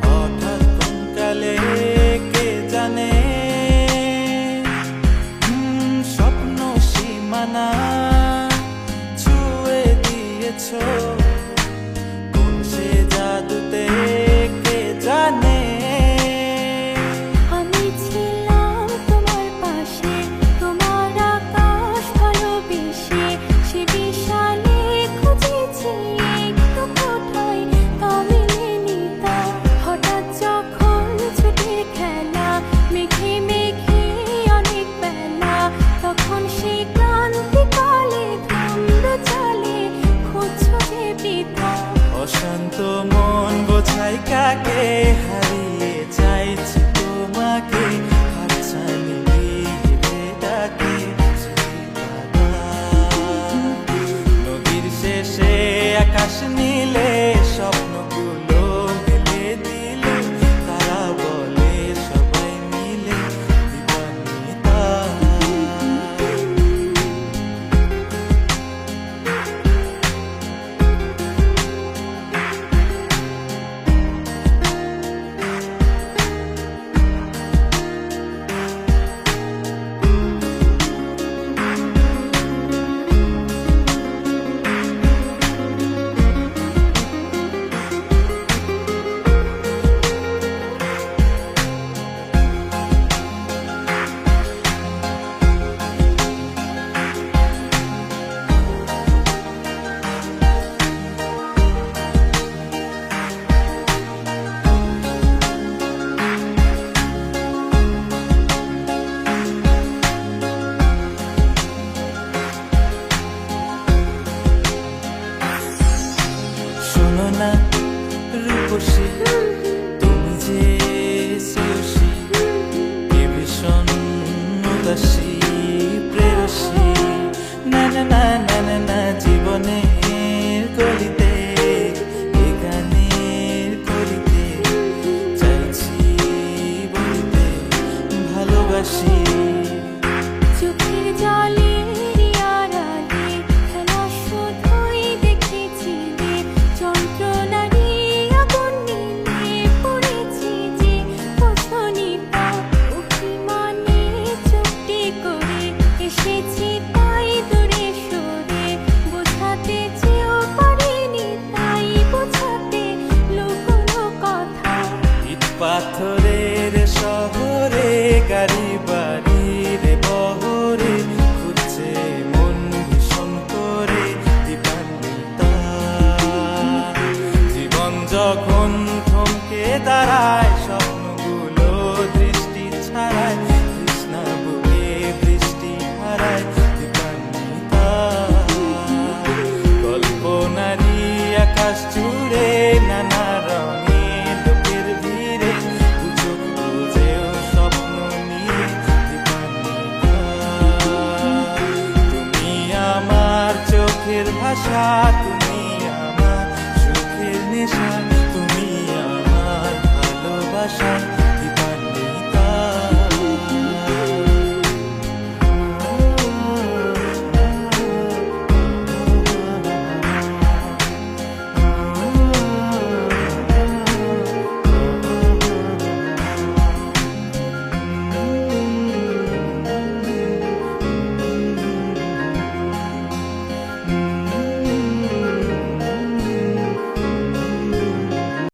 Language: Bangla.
হঠাৎ কোন কালে কে জানে, স্বপ্ন সীমানা ছুঁয়ে দিয়েছ, কোন সে জাদুতে কে জানে। আমি ছিলাম তোমার পাশে, তোমার আকাশ ভালোবেসে, সে বিশালে খুঁজেছি একটু কোথায় তা মেলেনি তা। হঠাৎ যখন ছুটির খেলা, মেঘে মেঘে অনেক বেলা, তখন সে ক্লান্তিকালে ধুম্র চালে খুঁজছো যে পিতা। অশান্ত মন বোঝাই কাকে, হারিয়ে চাইছি তোমাকে, হাতছানি দিয়ে ডাকে নদীর শেষে আকাশ নীলে, স্বপ্নগুলো মেলে দিলে, তারা বলে সবাই মিলে দিবানিতা। শোনো না রূপসী, তুমি যে শ্রেয়সী, কে ভীষণ উদাসী প্রেয়সী। না না না না না না, জীবনের গলিতে এ গানের কলিতে চাইছি বলিতে ভালোবাসি। চোখের জলের আড়ালে খেলা শুধুই দেখেছিলে, যন্ত্রণারই আগুন নিয়ে পড়েছি যে বোঝনি তা। অভিমানে চুপটি করে এসেছি তাই দূরে সরে, বোঝাতে চেয়েও পারিনি তাই বোঝাতে লুকোনো কথা। ইট পাথরের শহরে, গাড়ি বাড়ির বহরে, খুঁজছে মন ভীষণ করে দিবানিতা। জীবন যখন থমকে দাঁড়ায়, স্বপ্নগুলো দৃষ্টি ছাড়ায়, তৃষ্ণা বুকে বৃষ্টি হারায় দিবানিতা। কল্পনারই আকাশ